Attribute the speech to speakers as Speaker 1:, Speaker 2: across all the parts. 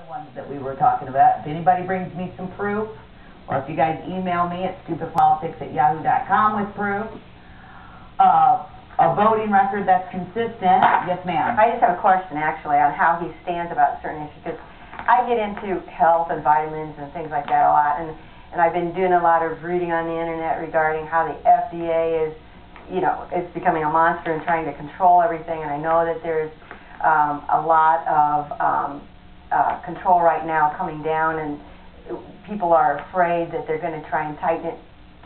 Speaker 1: ones that we were talking about. If anybody brings me some proof, or if you guys email me at stoopidpolitics@yahoo.com with proof, a voting record that's consistent. Yes, ma'am.
Speaker 2: I just have a question, actually, on how he stands about certain issues, because I get into health and vitamins and things like that a lot, and I've been doing a lot of reading on the internet regarding how the FDA is, you know, it's becoming a monster and trying to control everything, and I know that there's a lot of control right now coming down, and people are afraid that they're going to try and tighten it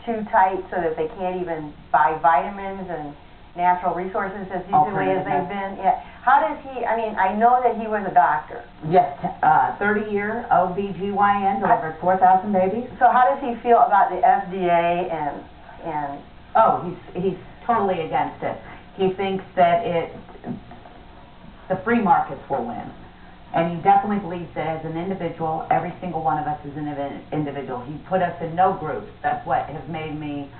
Speaker 2: too tight so that they can't even buy vitamins and natural resources as easily as they've been. Yeah. How does he, I mean, I know that he was a doctor.
Speaker 1: Yes, 30-year OBGYN, delivered 4,000 babies.
Speaker 2: So how does he feel about the FDA and
Speaker 1: Oh, he's totally against it. He thinks that the free markets will win. And he definitely believes that as an individual, every single one of us is an individual. He put us in no groups. That's what has made me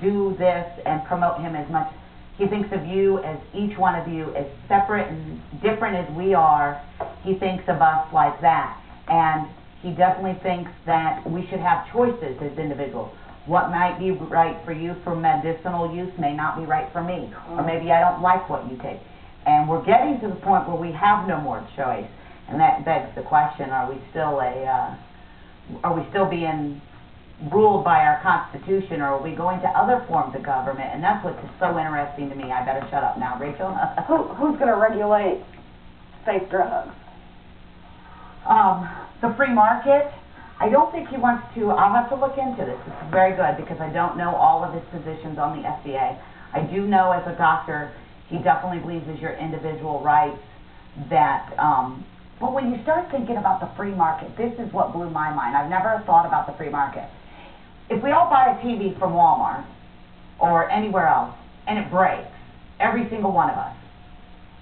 Speaker 1: do this and promote him as much. He thinks of you as each one of you as separate and different as we are. He thinks of us like that. And he definitely thinks that we should have choices as individuals. What might be right for you for medicinal use may not be right for me. Or maybe I don't like what you take. And we're getting to the point where we have no more choice. And that begs the question, are we still being ruled by our Constitution, or are we going to other forms of government? And that's what's so interesting to me. I better shut up now, Rachel.
Speaker 3: Who's going to regulate fake drugs?
Speaker 1: The free market. I don't think he wants to. I'll have to look into this. This is very good because I don't know all of his positions on the FDA. I do know as a doctor, he definitely believes it's your individual rights that, but when you start thinking about the free market, this is what blew my mind. I've never thought about the free market. If we all buy a TV from Walmart or anywhere else and it breaks, every single one of us,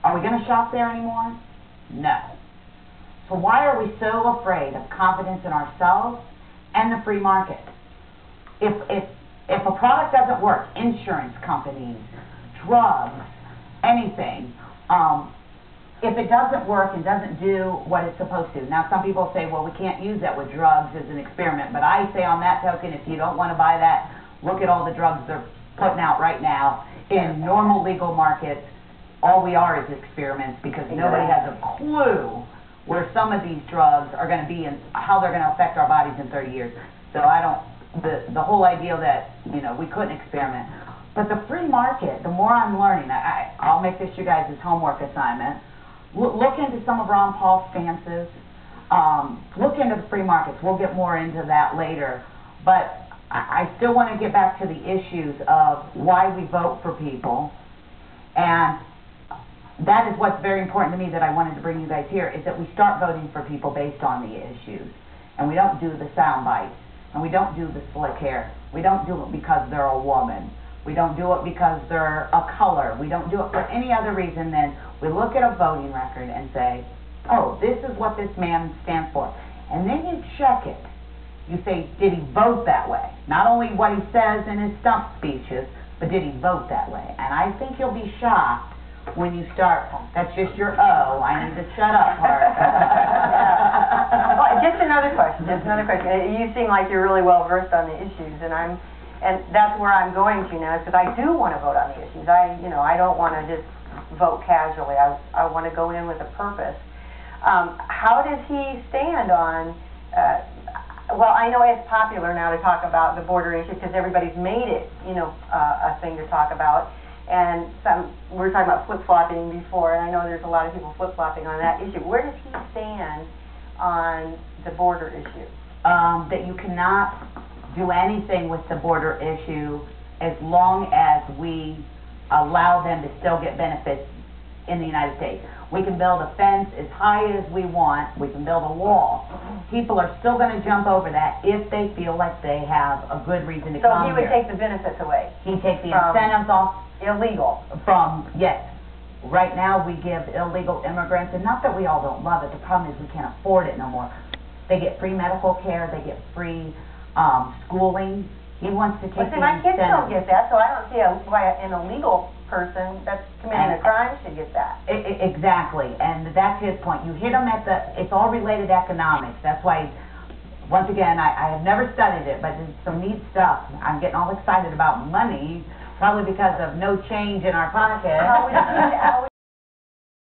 Speaker 1: are we going to shop there anymore? No. So why are we so afraid of confidence in ourselves and the free market? If a product doesn't work, insurance companies, drugs, anything, if it doesn't work and doesn't do what it's supposed to. Now, some people say, well, we can't use that with drugs as an experiment, but I say on that token, if you don't want to buy that, look at all the drugs they're putting out right now. In normal legal markets, all we are is experiments because nobody has a clue where some of these drugs are going to be and how they're going to affect our bodies in 30 years. So I don't, the whole idea that, you know, we couldn't experiment. But the free market, the more I'm learning, I'll make this you guys' homework assignment. Look into some of Ron Paul's stances. Look into the free markets. We'll get more into that later. But I still want to get back to the issues of why we vote for people. And that is what's very important to me that I wanted to bring you guys here, is that we start voting for people based on the issues. And we don't do the sound bites. And we don't do the slick hair. We don't do it because they're a woman. We don't do it because they're a color. We don't do it for any other reason than we look at a voting record and say, oh, this is what this man stands for. And then you check it. You say, did he vote that way? Not only what he says in his stump speeches, but did he vote that way? And I think you'll be shocked when you start, that's just your I need to shut up part.
Speaker 2: Well, just another question. You seem like you're really well versed on the issues, and that's where I'm going to now, because I do want to vote on the issues. I don't want to just vote casually. I want to go in with a purpose. How does he stand on, well, I know it's popular now to talk about the border issue because everybody's made it, a thing to talk about. And we were talking about flip-flopping before, and I know there's a lot of people flip-flopping on that issue. Where does he stand on the border issue?
Speaker 1: That you cannot do anything with the border issue as long as we allow them to still get benefits in the United States. We can build a fence as high as we want. We can build a wall. People are still going to jump over that if they feel like they have a good reason to come here.
Speaker 2: So he would take the benefits away?
Speaker 1: He'd take the incentives off.
Speaker 2: Illegal?
Speaker 1: Yes. Right now we give illegal immigrants, and not that we all don't love it, the problem is we can't afford it no more. They get free medical care, they get free schooling. He wants to take the
Speaker 2: my kids don't get that, so I don't see why an illegal person that's committing a crime should get that.
Speaker 1: Exactly, and that's his point. You hit him at it's all related economics. That's why, once again, I have never studied it, but it's some neat stuff. I'm getting all excited about money, probably because of no change in our pocket.